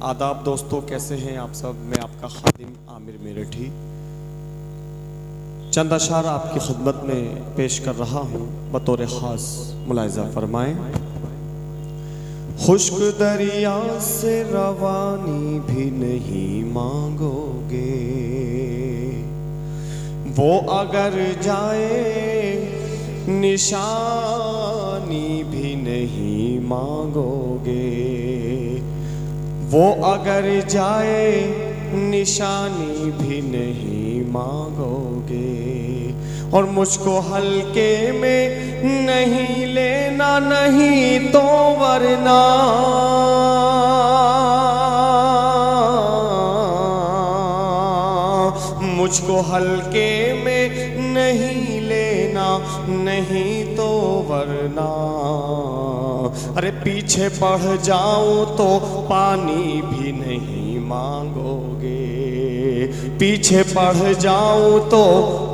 आदाब दोस्तों, कैसे हैं आप सब। मैं आपका खादिम आमिर मेरठी चंद अशार आपकी खिदमत में पेश कर रहा हूँ। बतौर ख़ास मुलाहिज़ा फरमाएं। खुश्क दरिया से रवानी भी नहीं मांगोगे, वो अगर जाए निशानी भी नहीं मांगोगे, वो अगर जाए निशानी भी नहीं मांगोगे। और मुझको हल्के में नहीं लेना, नहीं तो वरना मुझको हल्के में नहीं लेना, नहीं तो वरना। अरे पीछे पड़ जाऊं तो पानी भी नहीं मांगोगे, पीछे पड़ जाऊं तो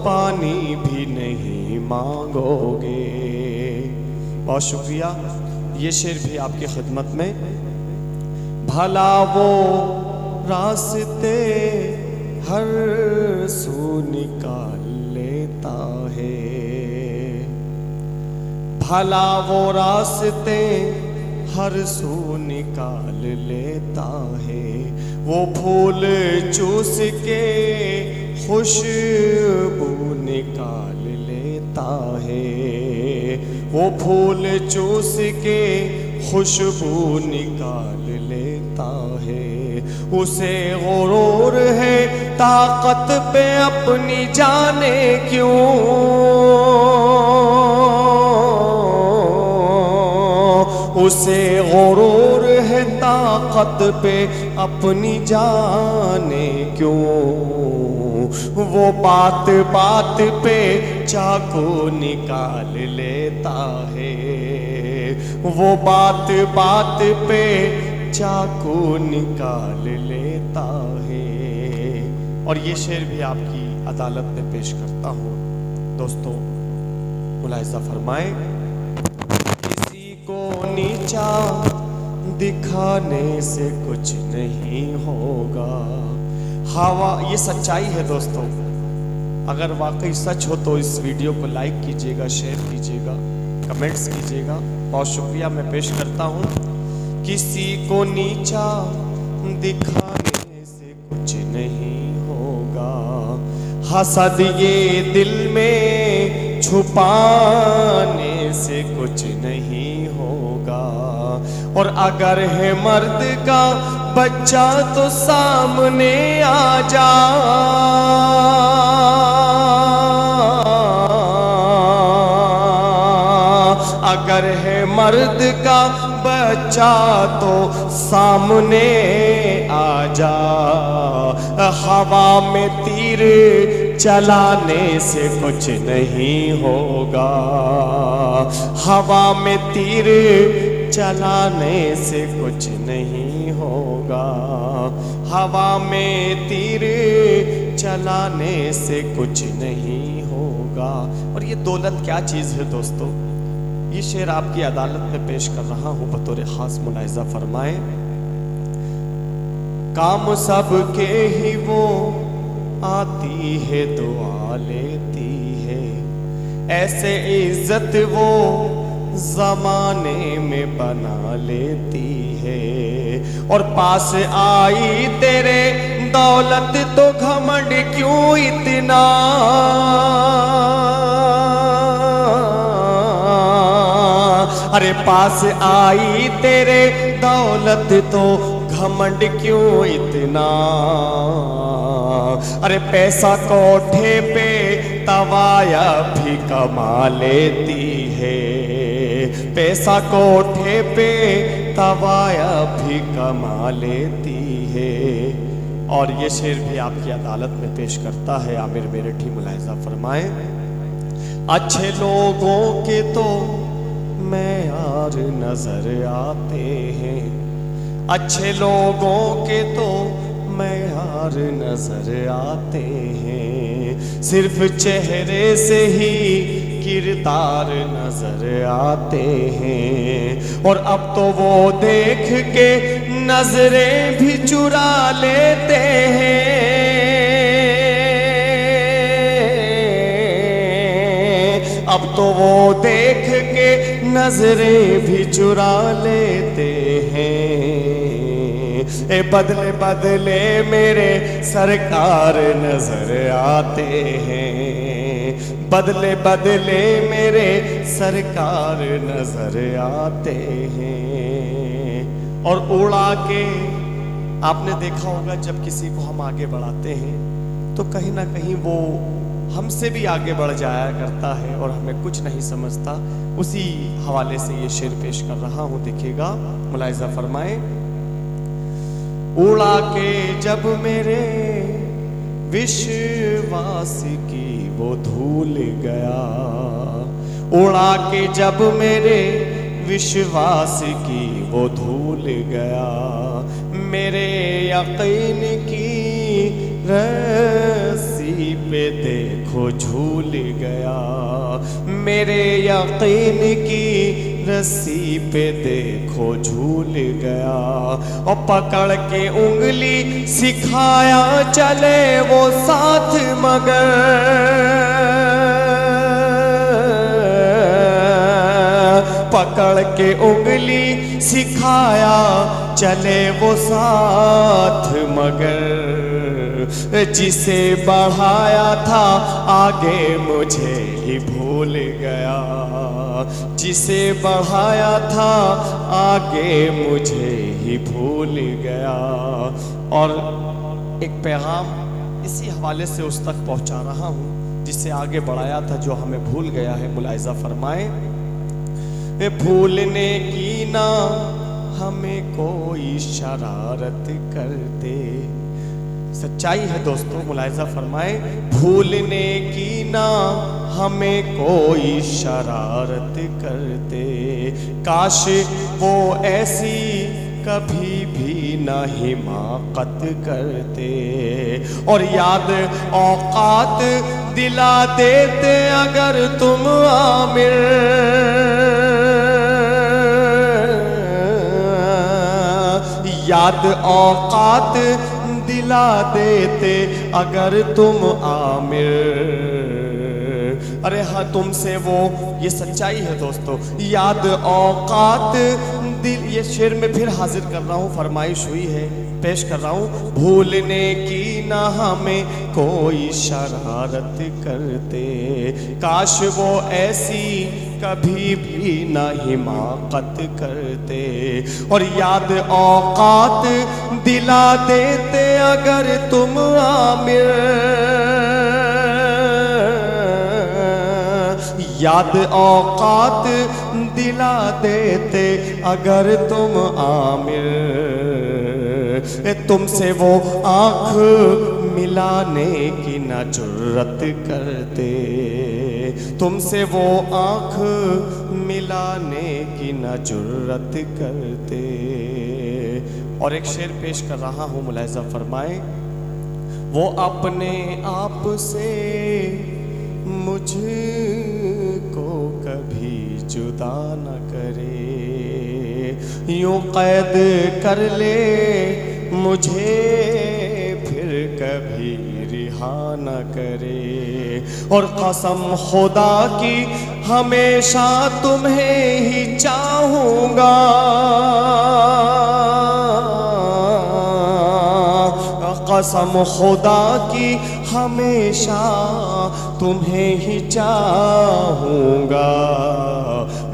पानी भी नहीं मांगोगे। बहुत शुक्रिया। ये शेर भी आपकी खिदमत में। भला वो रास्ते हर सू निकाल लेता है, भला वो रास्ते हर सू निकाल लेता है। वो फूल चूस के खुशबू निकाल लेता है, वो फूल चूस के खुशबू निकाल लेता है। उसे गुरूर है ताकत पे अपनी जाने क्यों, उसे गुरूर है ताकत पे अपनी जाने क्यों। वो बात बात पे चाकू निकाल लेता है, वो बात बात पे चाकू निकाल लेता है। और ये शेर भी आपकी अदालत में पेश करता हूँ दोस्तों, मुलाहिज़ा फरमाएं। किसी को नीचा दिखाने से कुछ नहीं होगा। हवा, ये सच्चाई है दोस्तों। अगर वाकई सच हो तो इस वीडियो को लाइक कीजिएगा, शेयर कीजिएगा, कमेंट्स कीजिएगा। बहुत शुक्रिया। मैं पेश करता हूँ। किसी को नीचा दिखाने से कुछ नहीं होगा, हसद ये दिल में छुपाने से कुछ नहीं होगा। और अगर है मर्द का बच्चा तो सामने आ जा, अगर है मर्द का बच्चा तो सामने आ जा। हवा में तीर चलाने से कुछ नहीं होगा, हवा में तीर चलाने से कुछ नहीं होगा, हवा में तीर चलाने से कुछ नहीं होगा। और ये दौलत क्या चीज़ है दोस्तों। ये शेर आपकी अदालत में पेश कर रहा हूँ बतौर खास, मुलाहिज़ा फरमाएं। काम सब के ही वो आती है दुआ लेती है, ऐसे इज्जत वो जमाने में बना लेती है। और पास आई तेरे दौलत तो घमंड क्यों इतना, अरे पास आई तेरे दौलत तो घमंड क्यों इतना। अरे पैसा कोठे पे तवाया भी कमा लेती है, पैसा कोठे पे तवाया भी कमा लेती है। और ये शेर भी आपकी अदालत में पेश करता है आमिर मेरठी, मुलाहिज़ा फरमाएं। अच्छे लोगों के तो मैयार नजर आते हैं, अच्छे लोगों के तो मैयार नजर आते हैं। सिर्फ चेहरे से ही किरदार नजर आते हैं। और अब तो वो देख के नजरें भी चुरा लेते हैं। अब तो वो देख के नजरें भी चुरा लेते हैं। बदले बदले मेरे सरकार नजर आते हैं। बदले बदले मेरे सरकार नजर आते हैं। और उड़ा के आपने देखा होगा जब किसी को हम आगे बढ़ाते हैं तो कहीं ना कहीं वो हमसे भी आगे बढ़ जाया करता है और हमें कुछ नहीं समझता। उसी हवाले से ये शेर पेश कर रहा हूं, देखिएगा, मुलाहिजा फरमाएं। उड़ा के जब मेरे विश्वास की वो धूल गया, उड़ा के जब मेरे विश्वास की वो धूल गया, मेरे यकीन की रस्सी पे देखो झूल गया, मेरे यकीन की रस्सी पे देखो झूल गया। और पकड़ के उंगली सिखाया चले वो साथ मगर, पकड़ के उंगली सिखाया चले वो साथ मगर, जिसे बढ़ाया था आगे मुझे ही भूल गया, जिसे बढ़ाया था आगे मुझे ही भूल गया। और एक पैगाम इसी हवाले से उस तक पहुंचा रहा हूं जिसे आगे बढ़ाया था, जो हमें भूल गया है। मुलाहिजा फरमाएं, भूलने की ना हमें कोई शरारत कर दे। सच्चाई है दोस्तों, मुलाहिजा फरमाएं, भूलने की ना हमें कोई शरारत कर दे। काश वो ऐसी कभी भी ना हिमाकत करते, और याद औकात दिला देते अगर तुम आमिर, याद औकात दिला देते अगर तुम आमिर। अरे हाँ, तुमसे वो, ये सच्चाई है दोस्तों, याद औकात दिल, ये शेर में फिर हाजिर कर रहा हूँ, फरमाइश हुई है, पेश कर रहा हूँ। भूलने की ना हमें कोई शरारत करते, काश वो ऐसी कभी भी ना हिमाकत करते, और याद औकात दिला देते अगर तुम आमिर, याद औकात दिला देते अगर तुम आमिर। तुमसे वो आँख मिलाने की ना जुर्रत करते, तुमसे वो आँख मिलाने की ना जुर्रत करते। और एक शेर पेश कर रहा हूँ, मुलाहिजा फरमाएं, वो अपने आप से मुझको कभी जुदा न करे, यूं कैद कर ले मुझे फिर कभी रिहा न करे, और कसम खुदा की हमेशा तुम्हें ही चाहूँगा, कसम खुदा की हमेशा तुम्हें ही चाहूँगा।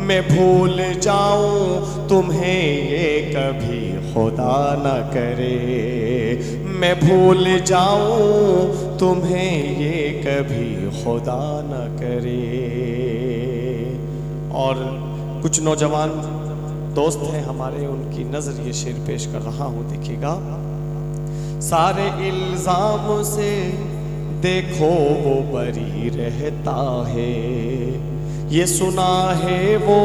मैं भूल जाऊँ तुम्हें ये कभी खुदा न करे, मैं भूल जाऊँ तुम्हें ये कभी खुदा न करे। और कुछ नौजवान दोस्त हैं हमारे, उनकी नज़र ये शेर पेश कर रहा हूँ, देखिएगा। सारे इल्जाम से देखो वो बरी रहता है, ये सुना है वो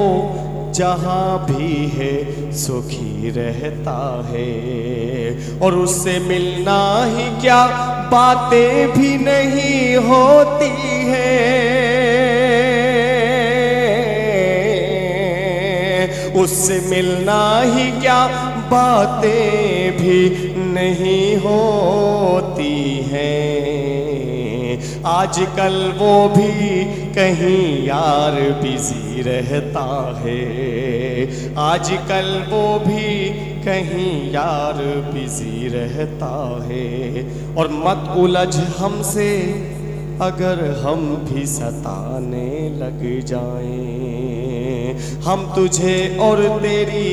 जहाँ भी है सुखी रहता है, और उससे मिलना ही क्या बातें भी नहीं होती है, मुझसे मिलना ही क्या, बातें भी नहीं होती हैं। आजकल वो भी कहीं यार बिजी रहता है, आजकल वो भी कहीं यार बिजी रहता है। और मत उलझ हमसे अगर हम भी सताने लग जाएं, हम तुझे और तेरी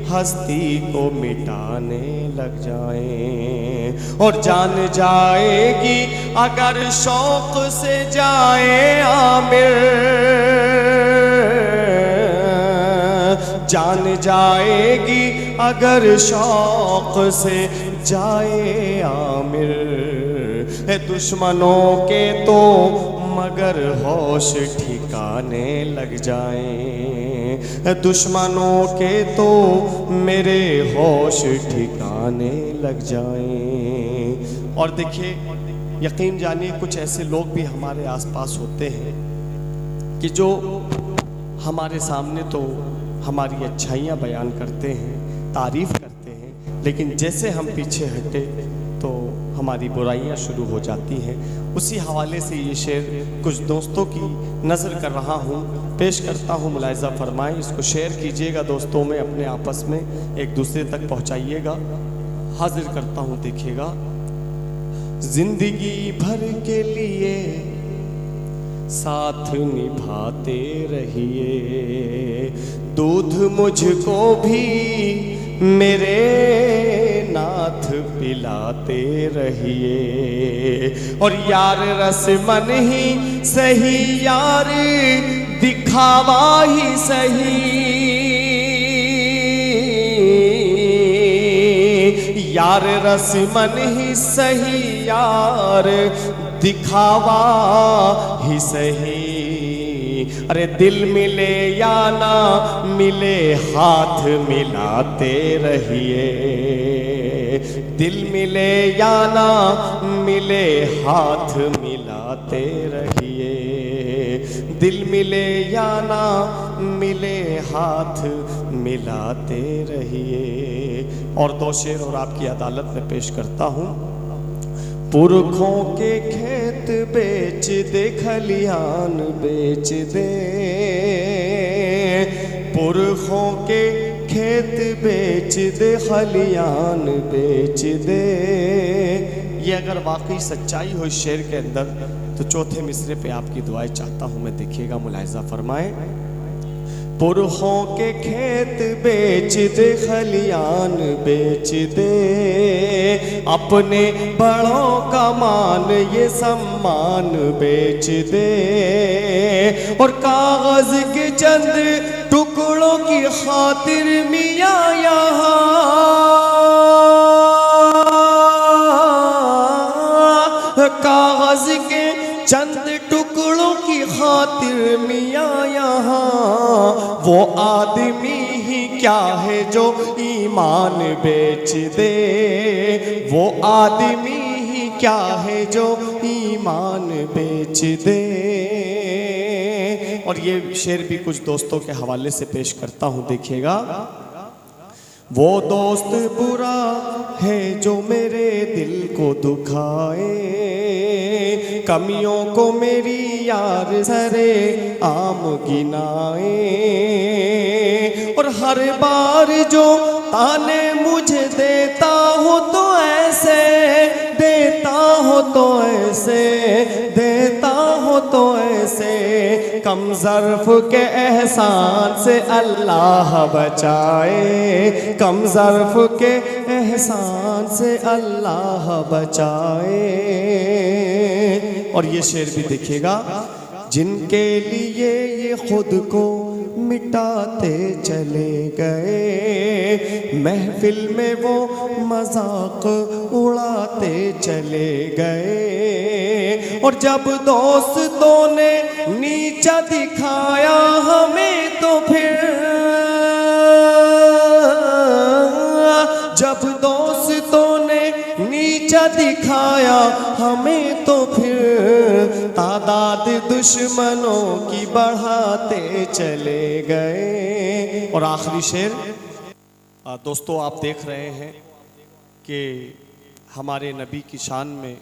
हस्ती को मिटाने लग जाएं। और जान जाएगी अगर शौक से जाए आमिर, जान जाएगी अगर शौक से जाए आमिर। दुश्मनों के तो मगर होश ठिकाने लग जाएं, दुश्मनों के तो मेरे होश ठिकाने लग जाएं। और देखिए, यकीन जानिए कुछ ऐसे लोग भी हमारे आसपास होते हैं कि जो हमारे सामने तो हमारी अच्छाइयाँ बयान करते हैं, तारीफ करते हैं, लेकिन जैसे हम पीछे हटे तो हमारी बुराइयां शुरू हो जाती हैं। उसी हवाले से ये शेर कुछ दोस्तों की नज़र कर रहा हूँ, पेश करता हूँ, मुलाहिज़ा फरमाएं। इसको शेयर कीजिएगा दोस्तों में, अपने आपस में एक दूसरे तक पहुँचाइएगा। हाजिर करता हूँ, देखिएगा। जिंदगी भर के लिए साथ निभाते रहिए, दूध मुझको भी मेरे नाथ पिलाते रहिए। और यार रसमन ही सही यार, दिखावा ही सही, यार रसमन ही सही यार, दिखावा ही सही। अरे दिल मिले या ना मिले हाथ मिलाते रहिए, दिल मिले या ना मिले हाथ मिलाते रहिए, दिल मिले या ना मिले हाथ मिलाते रहिए। और दो शेर और आपकी अदालत में पेश करता हूँ। पुरखों के खेत बेच दे, खलिहान बेच दे, पुरखों के खेत बेच दे, खलिहान बेच दे। ये अगर वाकई सच्चाई हो इस शेर के अंदर तो चौथे मिसरे पे आपकी दुआएं चाहता हूँ मैं, देखिएगा, मुलाहिज़ा फरमाएं। पुरखों के खेत बेच दे, खलियान बेच दे, अपने बड़ों का मान ये सम्मान बेच दे। और कागज के चंद टुकड़ों की खातिर मियाँ यहाँ कागज के चंद टुकड़ों की खातिर मियाँ यहाँ वो आदमी ही क्या है जो ईमान बेच दे, वो आदमी ही क्या है जो ईमान बेच दे। और ये शेर भी कुछ दोस्तों के हवाले से पेश करता हूँ, देखिएगा। वो दोस्त बुरा है जो मेरे दिल को दुखाए, कमियों को मेरी यार सरे आम गिनाए। और हर बार जो ताने मुझे देता हो तो ऐसे देता हो तो ऐसे देता हो तो ऐसे, कम ज़र्फ़ के एहसान से अल्लाह बचाए, कम ज़र्फ़ के एहसान से अल्लाह बचाए। और ये शेर भी देखिएगा। जिनके लिए ये खुद को मिटाते चले गए, महफिल में वो मजाक उड़ाते चले गए। और जब दोस्तों ने नीचा दिखाया हमें तो फिर, जब दोस्तों ने नीचा नतीजा दिखाया हमें तो फिर तादाद दुश्मनों की बढ़ाते चले गए। और आखिरी शेर, दोस्तों आप देख रहे हैं कि हमारे नबी की शान में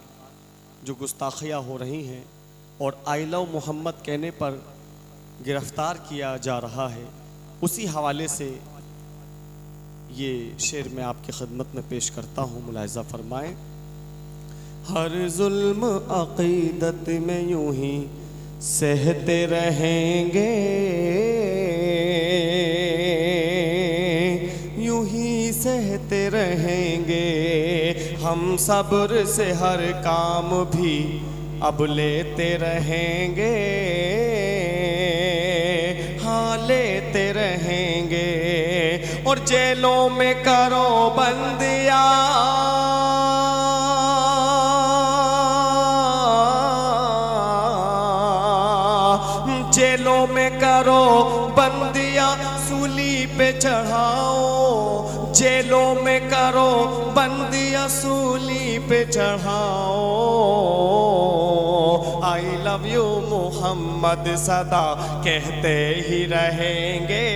जो गुस्ताखियाँ हो रही हैं और आई लव मोहम्मद कहने पर गिरफ्तार किया जा रहा है, उसी हवाले से ये शेर मैं आपकी खिदमत में पेश करता हूँ। मुलाहिज़ा फरमाएं। हर जुल्म अक़ीदत में यूं ही सहते रहेंगे, यूं ही सहते रहेंगे, हम सब्र से हर काम भी अब लेते रहेंगे, हाँ लेते रहेंगे। और जेलों में करो बंदिया, जेलों में करो बंदिया, सूली पे चढ़ाओ, जेलों में करो बंदिया, सूली पे चढ़ाओ। आई लव यू मोहम्मद सदा कहते ही रहेंगे,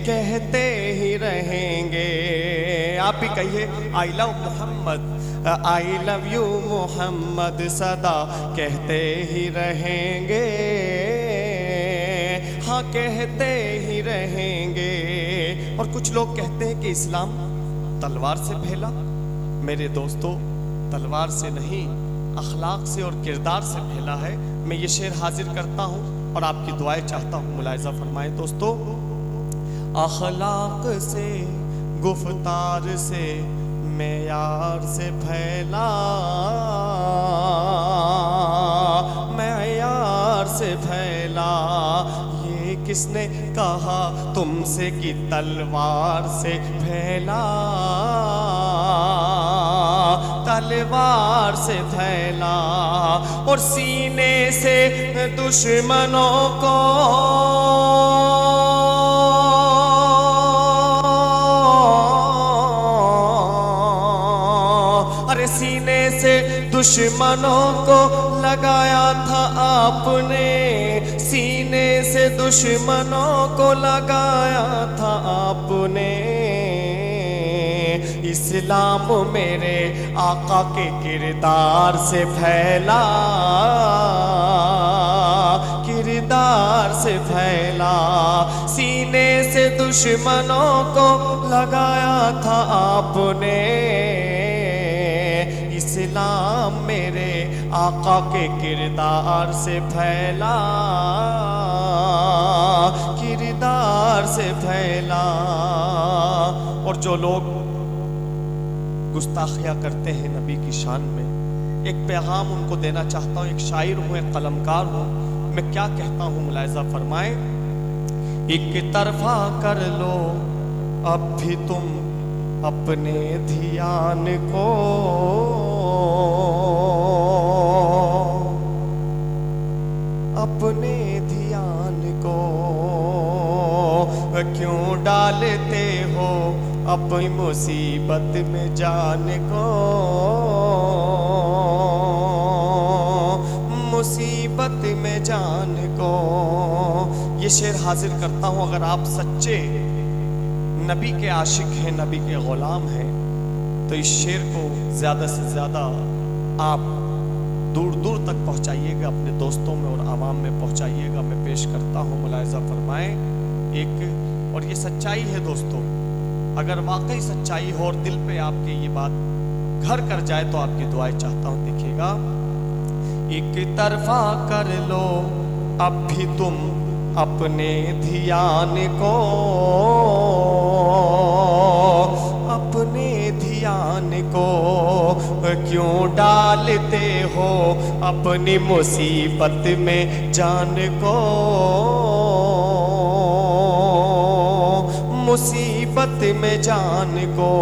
कहते ही रहेंगे। आप भी कहिए I love Mohammad, I love you Mohammad सदा कहते ही रहेंगे, हाँ कहते ही रहेंगे। और कुछ लोग कहते हैं कि इस्लाम तलवार से फैला। मेरे दोस्तों, तलवार से नहीं, अखलाक से और किरदार से फैला है। मैं ये शेर हाजिर करता हूँ और आपकी दुआएं चाहता हूँ। मुलाहिज़ा फरमाएं दोस्तों। अखलाक से, गुफ्तार से, मेयार से फैला, मेयार से फैला। ये किसने कहा तुमसे कि तलवार से फैला, तलवार से फैला। और सीने से दुश्मनों को, अरे सीने से दुश्मनों को लगाया था आपने, सीने से दुश्मनों को लगाया था आपने। इस्लाम मेरे आका के किरदार से फैला, किरदार से फैला। सीने से दुश्मनों को लगाया था आपने, इस्लाम मेरे आका के किरदार से फैला, किरदार से फैला। और जो लोग गुस्ताखियाँ करते हैं नबी की शान में, एक पैगाम उनको देना चाहता हूँ। एक शायर हूँ, एक कलमकार हूँ, मैं क्या कहता हूँ मुलाहिज़ा फरमाएं। एक तरफा कर लो अब भी तुम अपने ध्यान को, अपने ध्यान को क्यों डालते हो अपनी मुसीबत में जान को, मुसीबत में जान को। ये शेर हाजिर करता हूँ। अगर आप सच्चे नबी के आशिक हैं, नबी के गुलाम हैं, तो इस शेर को ज़्यादा से ज़्यादा आप दूर दूर तक पहुँचाइएगा, अपने दोस्तों में और आवाम में पहुँचाइएगा। मैं पेश करता हूँ, मुलाहिज़ा फरमाएं। एक और ये सच्चाई है दोस्तों, अगर वाकई सच्चाई हो और दिल पे आपके ये बात घर कर जाए तो आपकी दुआएं चाहता हूँ। देखिएगा, एक तरफा कर लो अब भी तुम अपने ध्यान को, अपने ध्यान को क्यों डालते हो अपनी मुसीबत में जान को, मुसीबत में जान को।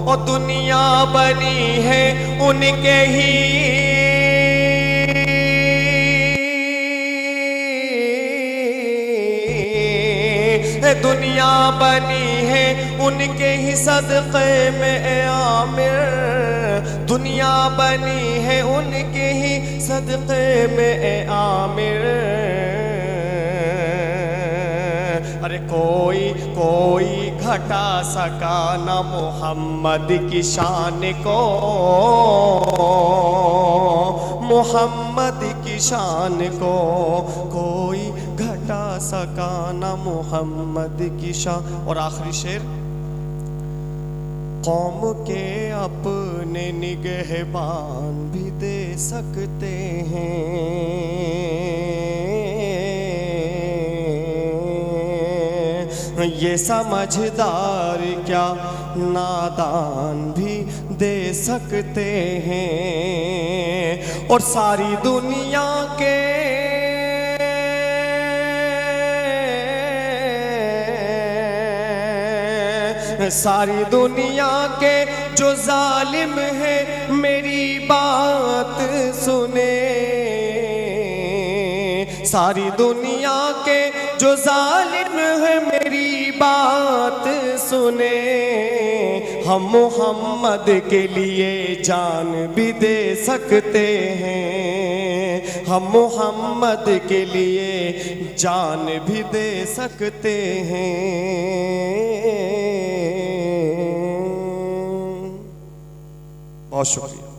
और दुनिया बनी है उनके ही दुनिया बनी है उनके ही सदक़े में ए आमिर, दुनिया बनी है उनके ही सदक़े में ए आमिर। अरे कोई घटा सका न मोहम्मद की शान को, मोहम्मद की शान को कोई घटा सका न मोहम्मद की शान। और आखिरी शेर, कौम के अपने निगहबान भी दे सकते हैं, ये समझदार क्या नादान भी दे सकते हैं। और सारी दुनिया के सारी दुनिया के जो जालिम है मेरी बात सुने, सारी दुनिया के जो जालिम है मेरी बात सुने। हम मोहम्मद के लिए जान भी दे सकते हैं, हम मोहम्मद के लिए जान भी दे सकते हैं। बहुत शुक्रिया।